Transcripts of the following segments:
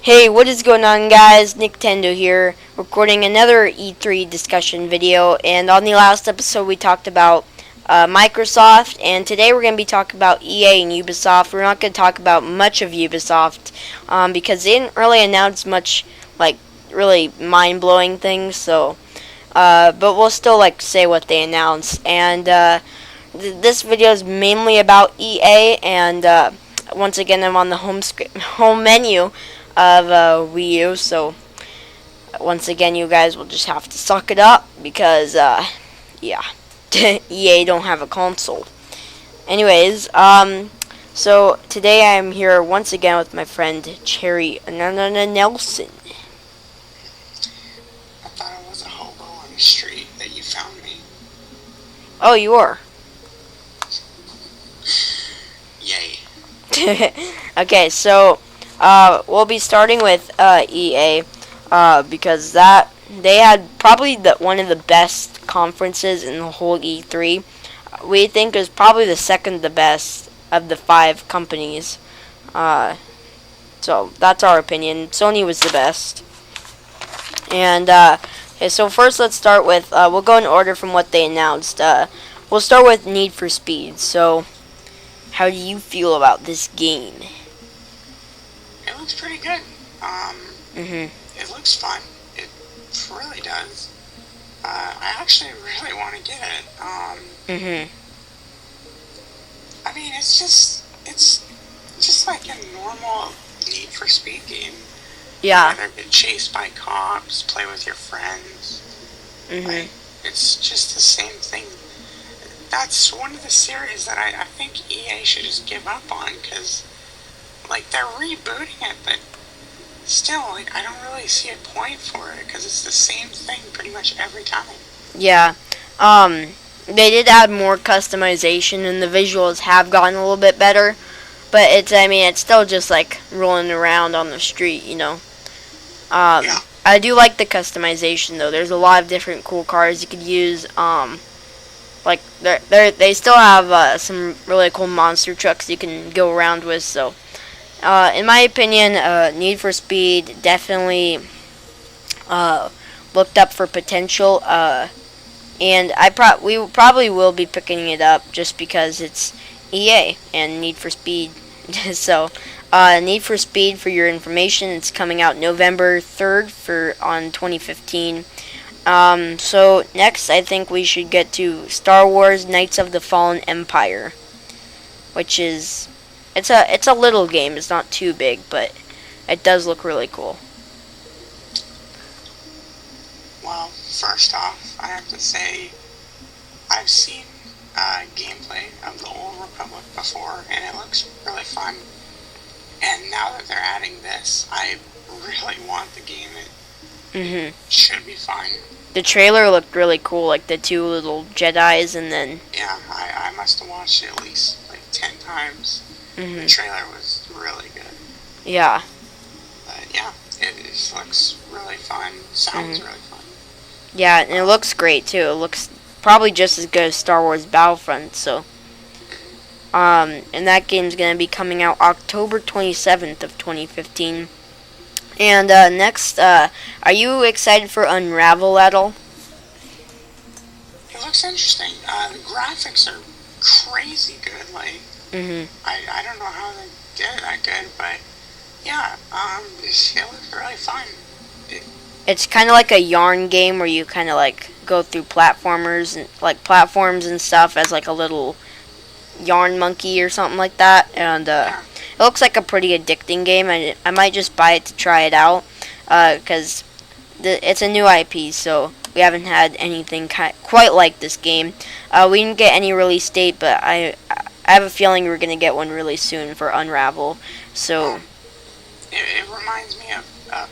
Hey, what is going on, guys? Nintendo here, recording another E3 discussion video. And on the last episode, we talked about Microsoft, and today we're going to be talking about EA and Ubisoft. We're not going to talk about much of Ubisoft because they didn't really announce much, like, really mind-blowing things. But we'll still say what they announced. And this video is mainly about EA, and once again, I'm on the home menu of Wii U, so once again you guys will just have to suck it up because yeah, EA don't have a console. Anyways, so today I'm here once again with my friend Cherrynelson. I thought I was a hobo on the street that you found me. Oh, you are? Yay. Okay, so we'll be starting with EA because they had probably one of the best conferences in the whole E3. We think it was probably the second the best of the 5 companies. So that's our opinion. Sony was the best. And okay, so first let's start with we'll go in order from what they announced. We'll start with Need for Speed. So how do you feel about this game? It looks pretty good. It looks fun. It really does. I actually really want to get it. I mean, it's just like a normal Need for Speed game. Yeah. Either get chased by cops, play with your friends. Like, it's just the same thing. That's one of the series that I think EA should just give up on, because like they're rebooting it, but still, like I don't really see a point for it because it's the same thing pretty much every time. Yeah. They did add more customization, and the visuals have gotten a little bit better. But it's still just like rolling around on the street, you know. Yeah. I do like the customization though. There's a lot of different cool cars you could use. Like they still have some really cool monster trucks you can go around with. So, in my opinion, Need for Speed definitely looked up for potential. And we probably will be picking it up just because it's EA and Need for Speed. So, Need for Speed, for your information, it's coming out November 3rd on 2015. So next I think we should get to Star Wars Knights of the Fallen Empire, which is it's a little game. It's not too big, but it does look really cool. Well, first off, I have to say I've seen gameplay of the Old Republic before, and it looks really fun. And now that they're adding this, I really want the game. It should be fun. The trailer looked really cool, like the 2 little Jedis, and then yeah, I must have watched it at least like 10 times. The trailer was really good. Yeah. But yeah, it just looks really fun. Sounds really fun. Yeah, and it looks great too. It looks probably just as good as Star Wars Battlefront. So, and that game's gonna be coming out October 27th of 2015. And next, are you excited for Unravel at all? It looks interesting. The graphics are crazy good. Like, I don't know how they did it that good, but yeah, it looks really fun. It's kind of like a yarn game where you kind of like go through platforms and stuff as like a little yarn monkey or something like that, and it looks like a pretty addicting game. I might just buy it to try it out because it's a new IP, so we haven't had anything quite like this game. We didn't get any release date, but I have a feeling we're gonna get one really soon for Unravel. So it reminds me of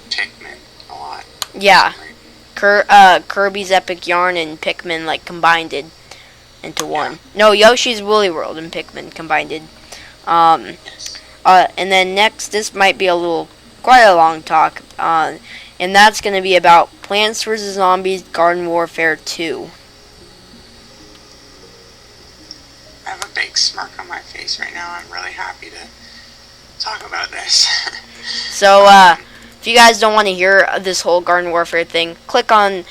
Pikmin a lot. Yeah, Kirby's Epic Yarn and Pikmin combined into one. No, Yoshi's Woolly World and Pikmin combined. Yes. And then next, this might be quite a long talk, and that's going to be about Plants vs. Zombies Garden Warfare 2. I have a big smirk on my face right now. I'm really happy to talk about this. So, if you guys don't want to hear this whole Garden Warfare thing, click on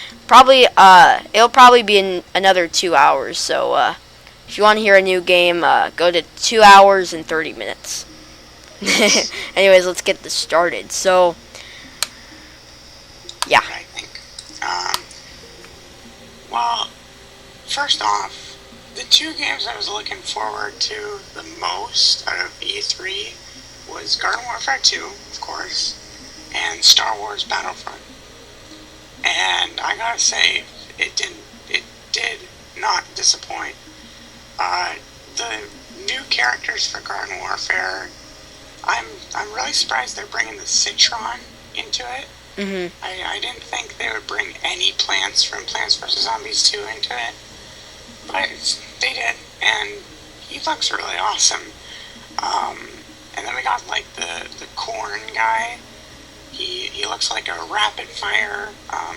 it'll probably be in another 2 hours. So if you want to hear a new game, go to 2 hours and 30 minutes. Anyways, let's get this started. So, yeah. I think. Well, first off, the two games I was looking forward to the most out of E3 was Garden Warfare 2, of course, and Star Wars Battlefront. And I gotta say, it did not disappoint. The new characters for Garden Warfare, I'm really surprised they're bringing the Citron into it. Mhm. I didn't think they would bring any plants from Plants vs. Zombies 2 into it, but they did, and he looks really awesome. And then we got like the corn guy. He looks like a rapid fire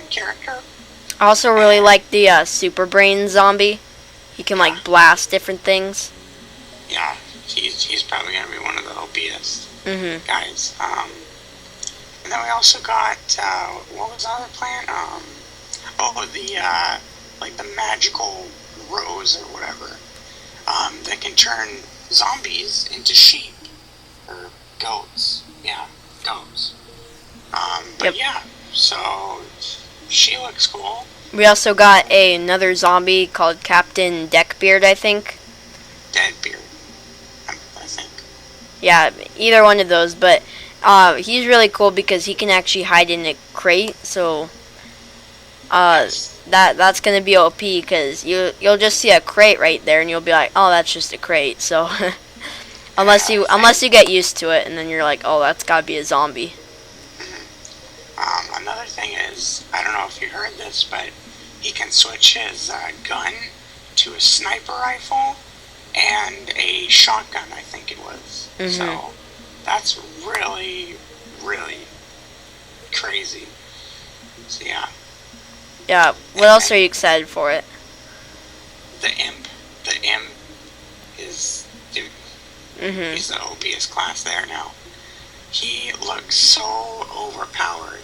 character. I also really like the Super Brain zombie. He can like blast different things. Yeah, he's probably gonna be one of the OPS guys. And then we also got what was the other plant? Like the magical rose or whatever that can turn zombies into sheep or goats. Yeah, goats. But yeah, so she looks cool. We also got another zombie called Captain Deckbeard, I think. Deadbeard, I think. Yeah, either one of those, but he's really cool because he can actually hide in a crate, so that's gonna be OP because you'll just see a crate right there and you'll be like, oh, that's just a crate. So unless you get used to it, and then you're like, oh, that's gotta be a zombie. Another thing is, I don't know if you heard this, but he can switch his gun to a sniper rifle and a shotgun, I think it was. So that's really, really crazy. So yeah. Yeah, what else are you excited for it? The imp is, dude, he's the OPS class there now. He looks so overpowered.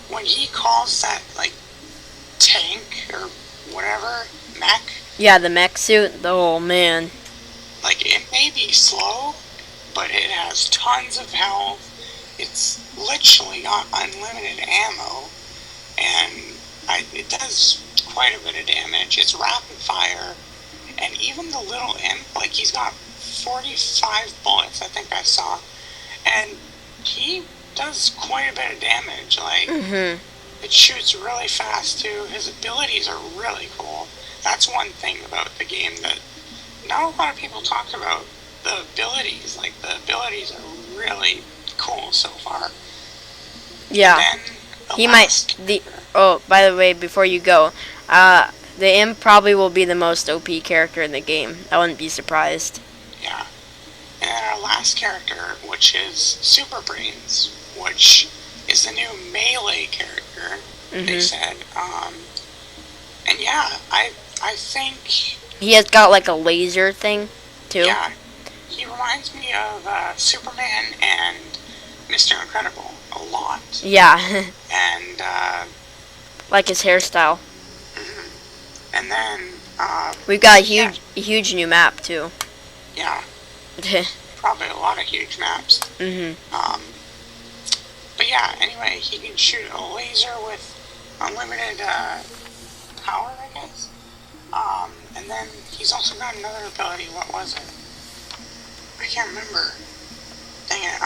When he calls that, like, tank or whatever, mech. Yeah, the mech suit. Oh, man. Like, it may be slow, but it has tons of health. It's literally got unlimited ammo, and it does quite a bit of damage. It's rapid fire, and even the little imp, like, he's got 45 bullets, I think I saw, and he does quite a bit of damage. Like, it shoots really fast too. His abilities are really cool. That's one thing about the game that not a lot of people talk about. The abilities, like the abilities are really cool so far. Yeah, he might. Oh, by the way, before you go, the imp probably will be the most OP character in the game. I wouldn't be surprised. Yeah. And then our last character, which is Super Brains, which is the new melee character, they said. And yeah, I think... He has got like a laser thing, too. Yeah, he reminds me of Superman and Mr. Incredible a lot. Yeah. And, like his hairstyle. And then, we've got a huge new map, too. Yeah. Probably a lot of huge maps. But yeah, anyway, he can shoot a laser with unlimited power, I guess. And then he's also got another ability. What was it? I can't remember. Dang it.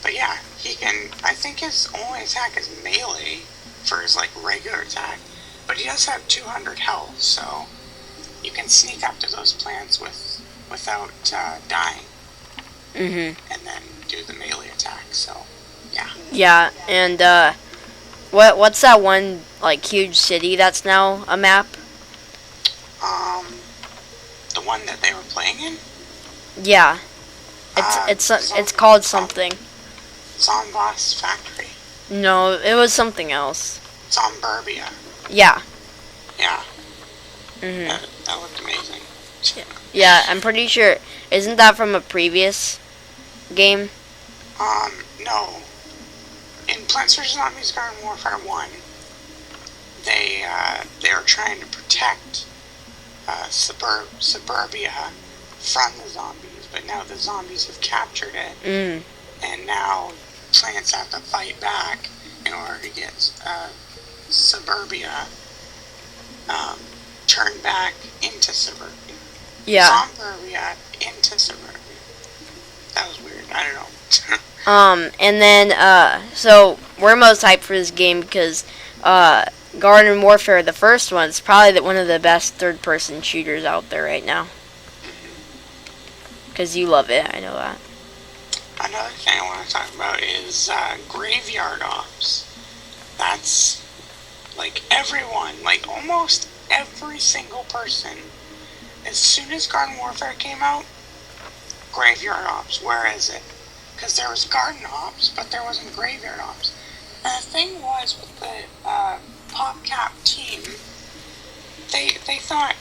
But yeah, he can. I think his only attack is melee for his like regular attack, but he does have 200 health, so you can sneak up to those plants without dying. And then do the melee attack. So yeah. Yeah, and what's that one like huge city that's now a map? The one that they were playing in? Yeah. It's called something. Zomboss Factory? No, it was something else. Zomburbia. Yeah. Yeah. That looked amazing. Yeah, I'm pretty sure. Isn't that from a previous game? No. in Plants vs. Zombies Garden Warfare 1, they were trying to protect suburbia from the zombies, but now the zombies have captured it, and now plants have to fight back in order to get suburbia turned back into suburbia. Yeah. Suburbia into suburbia. That was weird. I don't know. And then, so we're most hyped for this game because, Garden Warfare, the first one, is probably one of the best third-person shooters out there right now. Because you love it, I know that. Another thing I want to talk about is Graveyard Ops. That's, like, everyone, like, almost every single person, as soon as Garden Warfare came out, Graveyard Ops, where is it? Because there was Garden Ops, but there wasn't Graveyard Ops. And the thing was, with the PopCap team, they thought,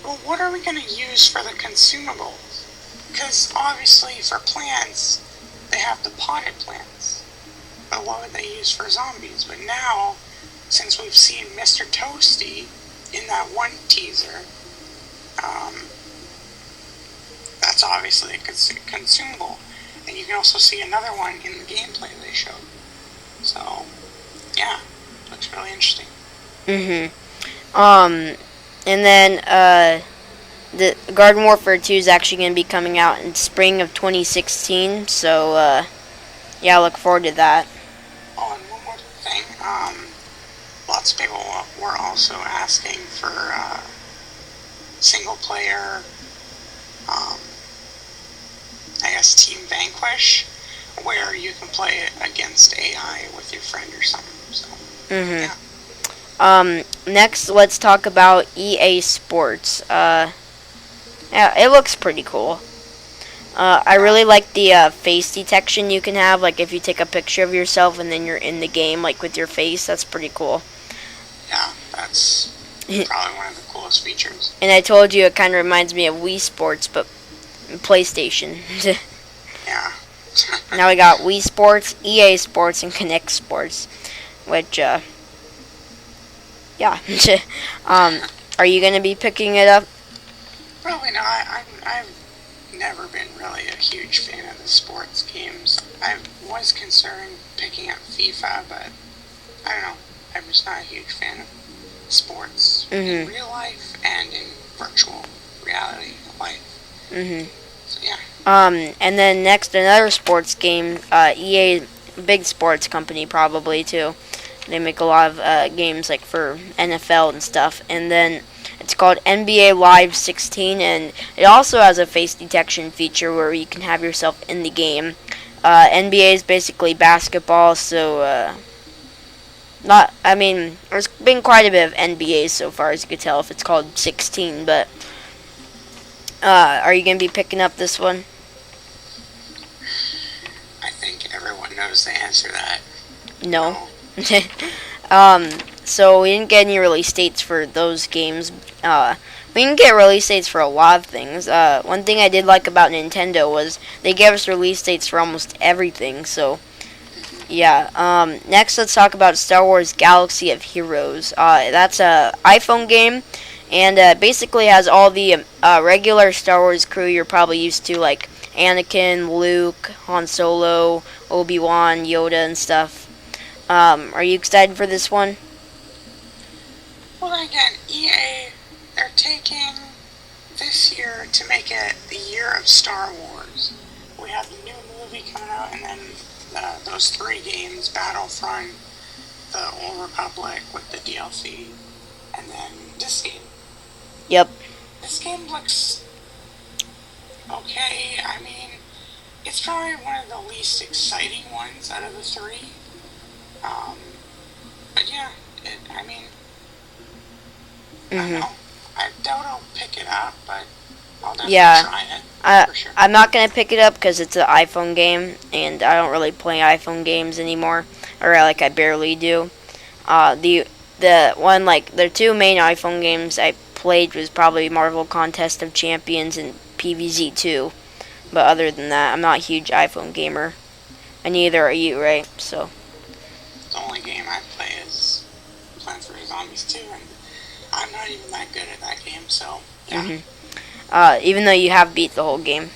well, what are we going to use for the consumables? Because obviously for plants, they have the potted plants. But what would they use for zombies? But now, since we've seen Mr. Toasty in that one teaser, that's obviously a consumable. And you can also see another one in the gameplay they showed. So, yeah, looks really interesting. And then, the Garden Warfare 2 is actually going to be coming out in spring of 2016, so, yeah, I look forward to that. Oh, and one more thing, lots of people were also asking for, single player, I guess Team Vanquish, where you can play against AI with your friend or something, so, yeah. Next, let's talk about EA Sports. Yeah, it looks pretty cool. I really like the face detection you can have, like if you take a picture of yourself and then you're in the game, like with your face, that's pretty cool. Yeah, that's probably one of the coolest features. And I told you it kind of reminds me of Wii Sports, but PlayStation. Yeah. Now we got Wii Sports, EA Sports, and Kinect Sports, which, yeah. Are you going to be picking it up? Probably not. I've never been really a huge fan of the sports games. I was considering picking up FIFA, but I don't know. I'm just not a huge fan of sports in real life and in virtual reality life. So, yeah. And then next, another sports game, EA, big sports company probably too. They make a lot of games like for NFL and stuff. And then it's called NBA Live 16, and it also has a face detection feature where you can have yourself in the game. NBA is basically basketball, so there's been quite a bit of NBA so far, as you could tell if it's called 16. But are you gonna be picking up this one? I think everyone knows the answer to that. No. So we didn't get any release dates for those games. We didn't get release dates for a lot of things. One thing I did like about Nintendo was they gave us release dates for almost everything. So, yeah. Next, let's talk about Star Wars Galaxy of Heroes. That's a iPhone game, and basically has all the regular Star Wars crew you're probably used to, like Anakin, Luke, Han Solo, Obi-Wan, Yoda, and stuff. Are you excited for this one? Well, again, EA, they're taking this year to make it the year of Star Wars. We have the new movie coming out, and then those 3 games, Battlefront, the Old Republic with the DLC, and then this game. Yep. This game looks okay. I mean, it's probably one of the least exciting ones out of the 3. But yeah, I don't know. I doubt I'll pick it up, but I'll definitely try it. For sure. I'm not going to pick it up because it's an iPhone game, and I don't really play iPhone games anymore, or like I barely do. The the 2 main iPhone games I played was probably Marvel Contest of Champions and PvZ 2. But other than that, I'm not a huge iPhone gamer. And neither are you, right? So. game I play is Plants vs. Zombies 2, and I'm not even that good at that game, so, yeah. Even though you have beat the whole game.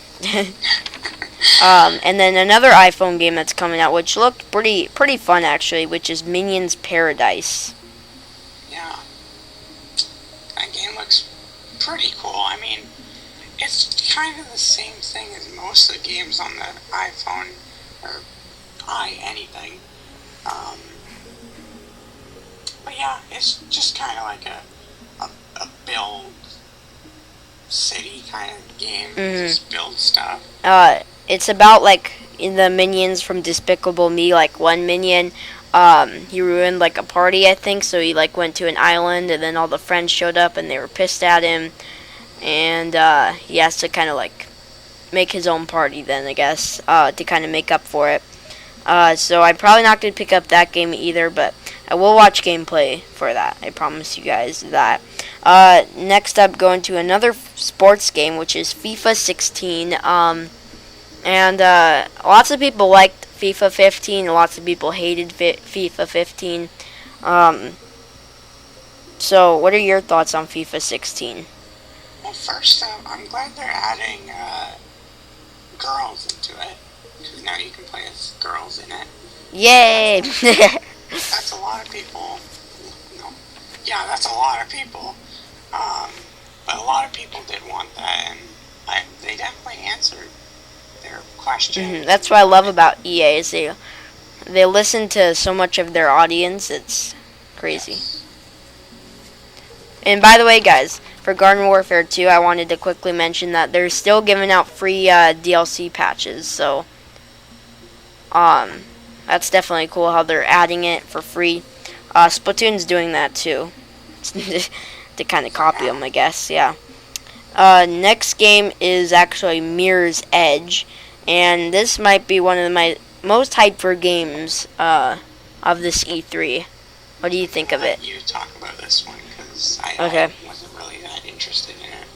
And then another iPhone game that's coming out, which looked pretty fun actually, which is Minion's Paradise. Yeah. That game looks pretty cool. I mean, it's kind of the same thing as most of the games on the iPhone, or anything. But yeah, it's just kind of like a build city kind of game. Just build stuff. It's about like in the minions from Despicable Me, like one minion. He ruined like a party, I think, so he like went to an island, and then all the friends showed up and they were pissed at him, and he has to kind of like make his own party then, I guess, to kind of make up for it. So I'm probably not going to pick up that game either, but I will watch gameplay for that. I promise you guys that. Next up, going to another sports game, which is FIFA 16. And lots of people liked FIFA 15. Lots of people hated FIFA 15. So what are your thoughts on FIFA 16? Well, first up, I'm glad they're adding girls into it, because now you can play as girls in it. Yay! That's a lot of people. No. Yeah, that's a lot of people. But a lot of people did want that, and they definitely answered their question. That's what I love about EA is they listen to so much of their audience. It's crazy. Yes. And by the way, guys, for Garden Warfare 2, I wanted to quickly mention that they're still giving out free DLC patches. So, that's definitely cool how they're adding it for free. Splatoon's doing that too, to kind of copy them, I guess. Yeah. Next game is actually Mirror's Edge, and this might be one of my most hyped for games of this E3. What do you think of it? You talk about this one, because I wasn't really that interested in it.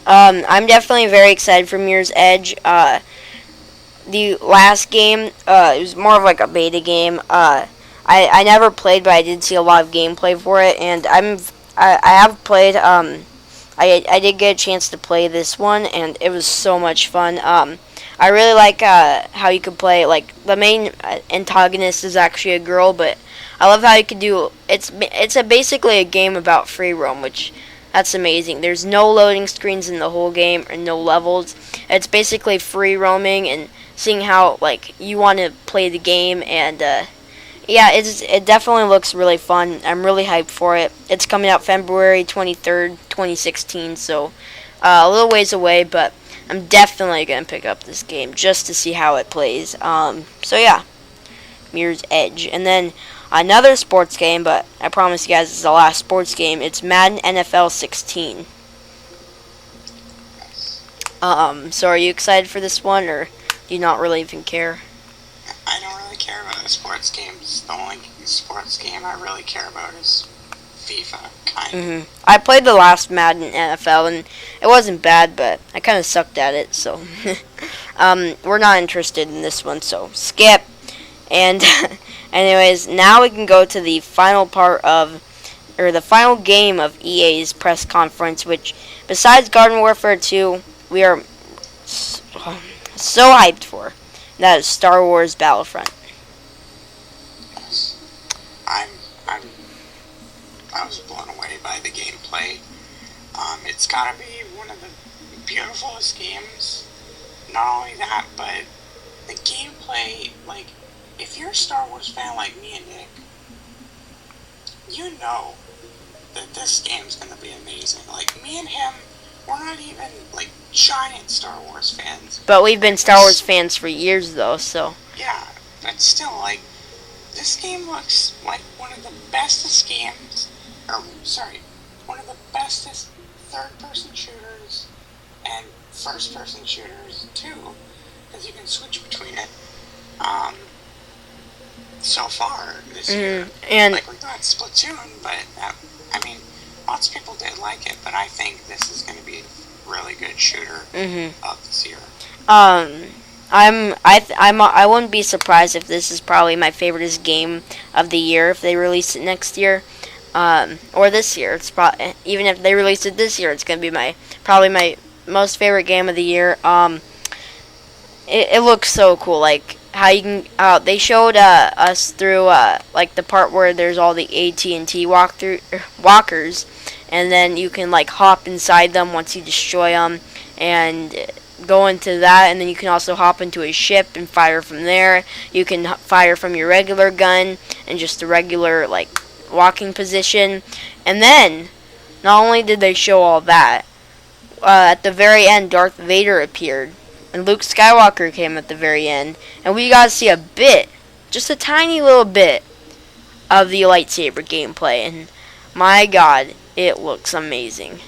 I'm definitely very excited for Mirror's Edge. The last game, it was more of like a beta game. I never played, but I did see a lot of gameplay for it, and I have played. I did get a chance to play this one, and it was so much fun. I really like how you could play, like, the main antagonist is actually a girl, but I love how you could do, it's basically a game about free roam, which, that's amazing. There's no loading screens in the whole game, or no levels. It's basically free roaming, and seeing how, like, you want to play the game, and, yeah, it definitely looks really fun. I'm really hyped for it. It's coming out February 23rd, 2016, so a little ways away, but I'm definitely going to pick up this game just to see how it plays. So yeah, Mirror's Edge. And then another sports game, but I promise you guys this is the last sports game. It's Madden NFL 16. So are you excited for this one, or do you not really even care? I don't really care about the sports games. The only sports game I really care about is FIFA, kind of. I played the last Madden NFL, and it wasn't bad, but I kind of sucked at it, so we're not interested in this one, so skip. And anyways, now we can go to the final part of, or the final game of EA's press conference, which, besides Garden Warfare 2, we are so hyped for. That is Star Wars Battlefront. Yes. I was blown away by the gameplay. It's gotta be one of the beautifulest games. Not only that, but the gameplay, like, if you're a Star Wars fan like me and Nick, you know that this game's gonna be amazing. Like, me and him, we're not even, like, giant Star Wars fans. But we've been Star Wars fans for years, though, so. Yeah, but still, like, this game looks like one of the bestest games, one of the bestest third-person shooters and first-person shooters, too, because you can switch between it, so far this year. And like, we got Splatoon, but, I mean, lots of people did like it, but I think this is going to be a really good shooter of this year. I wouldn't be surprised if this is probably my favorite game of the year if they release it next year, or this year. Even if they release it this year, it's gonna be probably my most favorite game of the year. It looks so cool. Like how you can. They showed us through like the part where there's all the AT&T walkers, and then you can like hop inside them once you destroy them, and go into that, and then you can also hop into a ship and fire from there. You can fire from your regular gun and just the regular like walking position. And then not only did they show all that, at the very end Darth Vader appeared and Luke Skywalker came at the very end, and we got to see a bit, just a tiny little bit of the lightsaber gameplay, and my god, it looks amazing.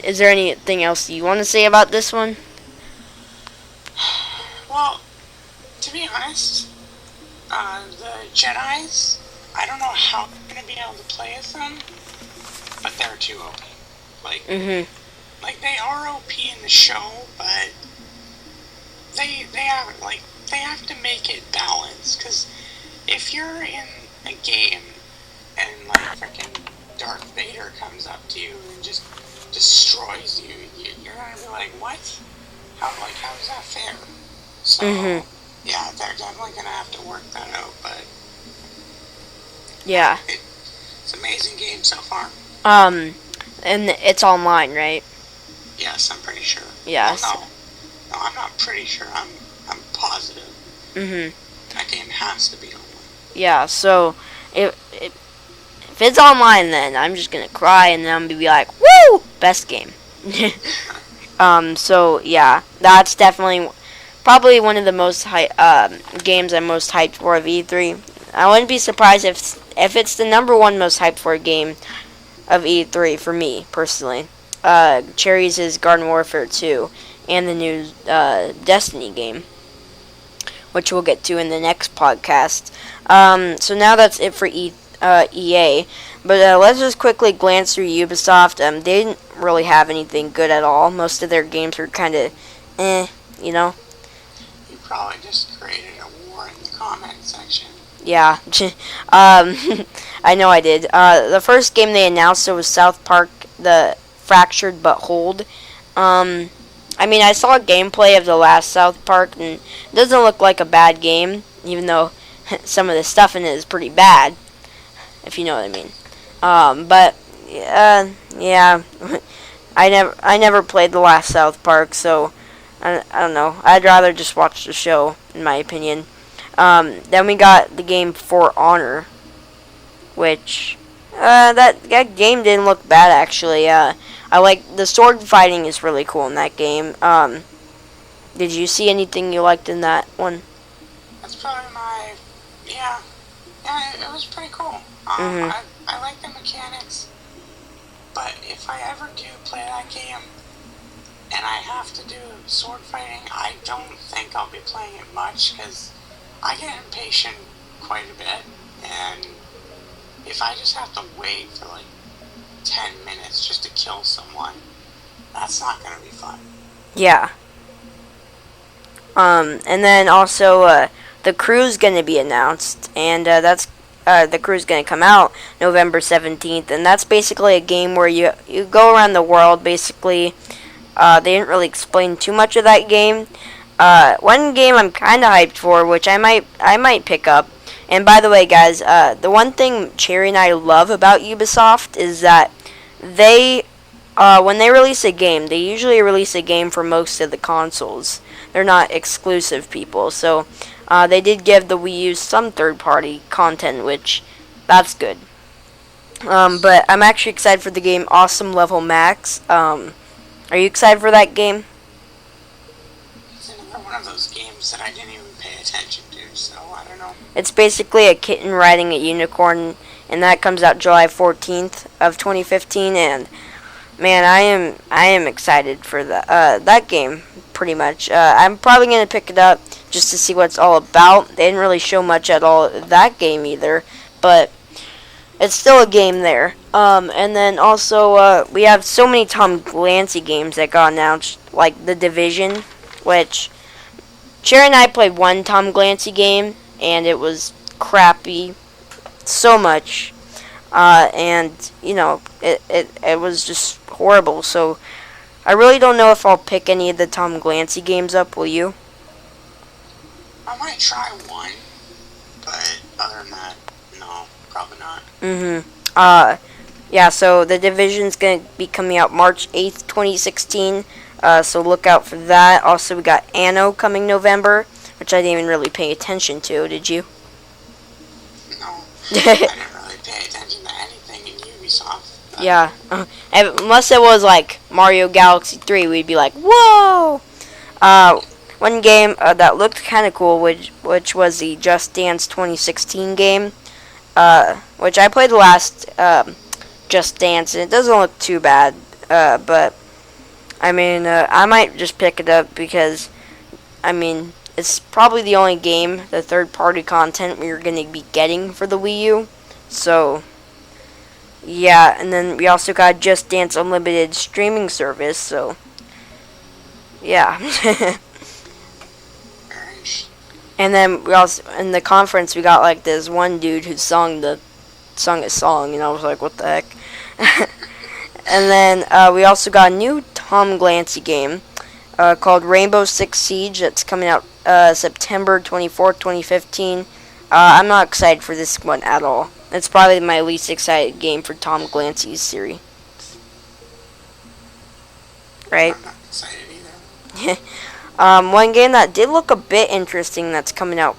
Is there anything else you want to say about this one? Well, to be honest, the Jedis, I don't know how I'm going to be able to play as them, but they're too OP. Like, like they are OP in the show, but they have to make it balanced, because if you're in a game and like freaking Darth Vader comes up to you and just destroys you, you're gonna be like, what? How is that fair? So, yeah, they're definitely gonna have to work that out, but yeah, it's an amazing game so far. And it's online, right? Yes, I'm pretty sure. Yeah. Well, no, I'm not pretty sure. I'm positive. That game has to be online. Yeah, so if it's online, then I'm just gonna cry, and then I'm gonna be like, "Woo! Best game." So yeah, that's definitely probably one of the most games I'm most hyped for of E3. I wouldn't be surprised if it's the number one most hyped for game of E3 for me personally. Cherry's is Garden Warfare 2 and the new Destiny game, which we'll get to in the next podcast. So now that's it for EA. But let's just quickly glance through Ubisoft. They didn't really have anything good at all. Most of their games were kind of you know. You probably just created a war in the comment section. Yeah. I know I did. The first game they announced was South Park, the Fractured But Hold. I mean, I saw gameplay of the last South Park, and it doesn't look like a bad game, even though some of the stuff in it is pretty bad, if you know what I mean. But yeah, I never played the last South Park, so I don't know. I'd rather just watch the show, in my opinion. Then we got the game For Honor, which that game didn't look bad actually. I like the sword fighting is really cool in that game. Did you see anything you liked in that one? That's probably my yeah. It was pretty cool. I like the mechanics, but if I ever do play that game and I have to do sword fighting, I don't think I'll be playing it much, because I get impatient quite a bit, and if I just have to wait for like 10 minutes just to kill someone, that's not going to be fun. Yeah. And then also the crew's going to be announced, and that's the crew's going to come out November 17th, and that's basically a game where you go around the world. Basically, they didn't really explain too much of that game. One game I'm kind of hyped for, which I might pick up. And by the way, guys, the one thing Cherry and I love about Ubisoft is that they, when they release a game, they usually release a game for most of the consoles. They're not exclusive people, so they did give the Wii U some third-party content, which that's good. But I'm actually excited for the game Awesome Level Max. Are you excited for that game? It's another one of those games that I didn't even pay attention to, so I don't know. It's basically a kitten riding a unicorn, and that comes out July 14th of 2015. And man, I am excited for that game pretty much. I'm probably gonna pick it up just to see what it's all about. They didn't really show much at all of that game either, but it's still a game there. And then also we have so many Tom Clancy games that got announced, like The Division, which Cherry and I played one Tom Clancy game, and it was crappy so much. And, you know, it was just horrible. So, I really don't know if I'll pick any of the Tom Clancy games up, will you? I might try one, but other than that, no, probably not. Yeah, so The Division's going to be coming out March 8th, 2016. So look out for that. Also, we got Anno coming November, which I didn't even really pay attention to, did you? No, I didn't really pay attention to anything in Ubisoft. Yeah, unless it was like Mario Galaxy 3, we'd be like, whoa! One game that looked kind of cool, which was the Just Dance 2016 game, which I played the last Just Dance, and it doesn't look too bad, but, I mean, I might just pick it up because, I mean, it's probably the only game, the third-party content we're going to be getting for the Wii U, so, yeah, and then we also got Just Dance Unlimited streaming service, so, yeah. And then we also, in the conference, we got, like, this one dude who sung a song, and I was like, what the heck? And then we also got a new Tom Clancy game called Rainbow Six Siege that's coming out September 24th, 2015. I'm not excited for this one at all. It's probably my least excited game for Tom Clancy's series. Right? I'm not excited either. One game that did look a bit interesting that's coming out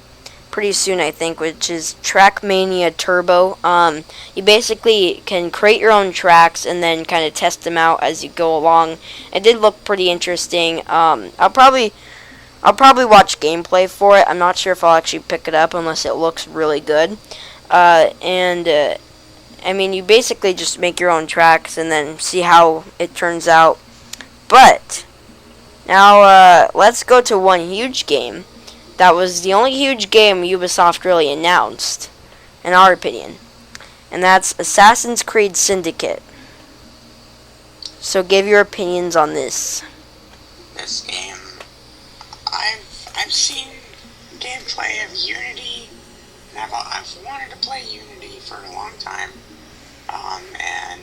pretty soon, I think, which is Trackmania Turbo. You basically can create your own tracks and then kind of test them out as you go along. It did look pretty interesting. I'll probably watch gameplay for it. I'm not sure if I'll actually pick it up unless it looks really good. I mean, you basically just make your own tracks and then see how it turns out. But now let's go to one huge game. That was the only huge game Ubisoft really announced, in our opinion. And that's Assassin's Creed Syndicate. So give your opinions on this. This game, I've seen gameplay of Unity, and I've wanted to play Unity for a long time. And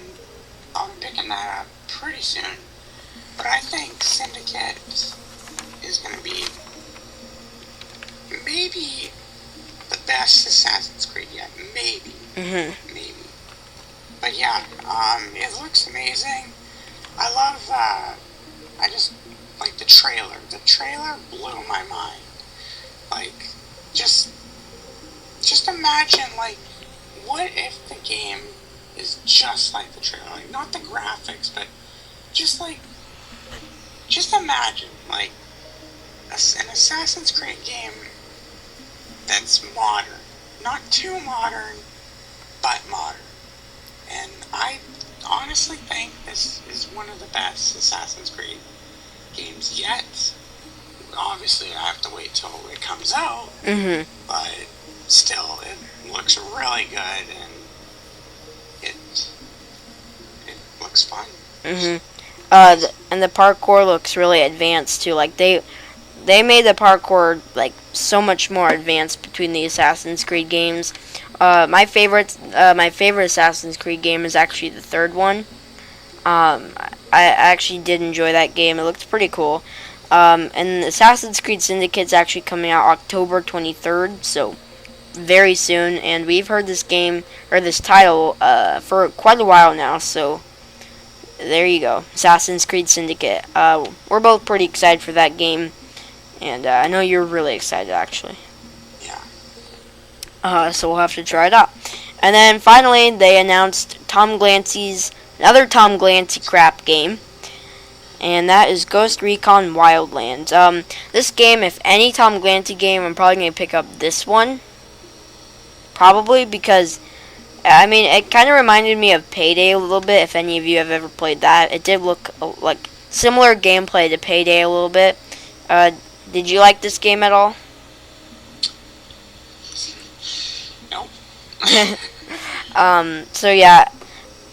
I'll be picking that up pretty soon. But I think Syndicate is going to be maybe the best Assassin's Creed yet. Maybe. Maybe. But yeah, it looks amazing. I love, I just like the trailer. The trailer blew my mind. Like, just imagine, like, what if the game is just like the trailer? Like, not the graphics, but just imagine, like, an Assassin's Creed game that's modern. Not too modern, but modern. And I honestly think this is one of the best Assassin's Creed games yet. Obviously, I have to wait till it comes out, but still, it looks really good, and it looks fun. And the parkour looks really advanced too. Like they made the parkour like so much more advanced between the Assassin's Creed games. My favorite Assassin's Creed game is actually the third one. I actually did enjoy that game. It looked pretty cool. And Assassin's Creed Syndicate's actually coming out October 23rd, so very soon. And we've heard this game or this title for quite a while now. So there you go, Assassin's Creed Syndicate. We're both pretty excited for that game, and I know you're really excited actually. Yeah. So we'll have to try it out. And then finally, they announced another Tom Clancy crap game, and that is Ghost Recon Wildlands. This game, if any Tom Clancy game, I'm probably going to pick up this one. Probably because, I mean, it kind of reminded me of Payday a little bit, if any of you have ever played that. It did look like similar gameplay to Payday a little bit. Did you like this game at all? Nope. So yeah,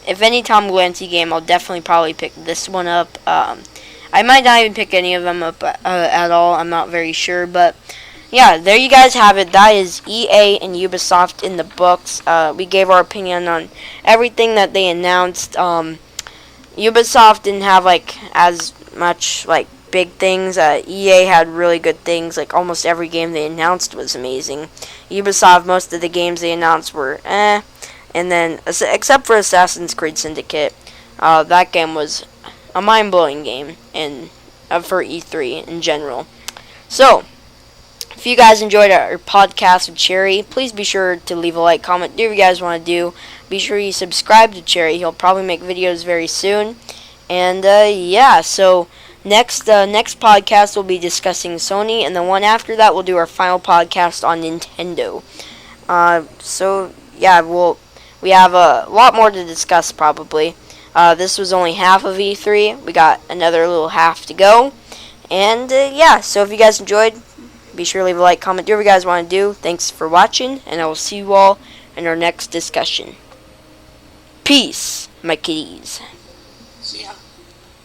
if any Tom Clancy game, I'll definitely probably pick this one up. I might not even pick any of them up at all. I'm not very sure, but yeah, there you guys have it. That is EA and Ubisoft in the books. We gave our opinion on everything that they announced. Ubisoft didn't have like as much like big things. EA had really good things. Like almost every game they announced was amazing. Ubisoft, most of the games they announced were eh. And then except for Assassin's Creed Syndicate, that game was a mind-blowing game and for E3 in general. So, if you guys enjoyed our podcast with Cherry, please be sure to leave a like, comment, do what you guys want to do. Be sure you subscribe to Cherry. He'll probably make videos very soon. And yeah, so next podcast we'll be discussing Sony, and the one after that we'll do our final podcast on Nintendo. So yeah, we have a lot more to discuss probably. This was only half of E3. We got another little half to go. And yeah, so if you guys enjoyed, be sure to leave a like, comment, do what you guys want to do. Thanks for watching, and I will see you all in our next discussion. Peace, my kitties. See ya.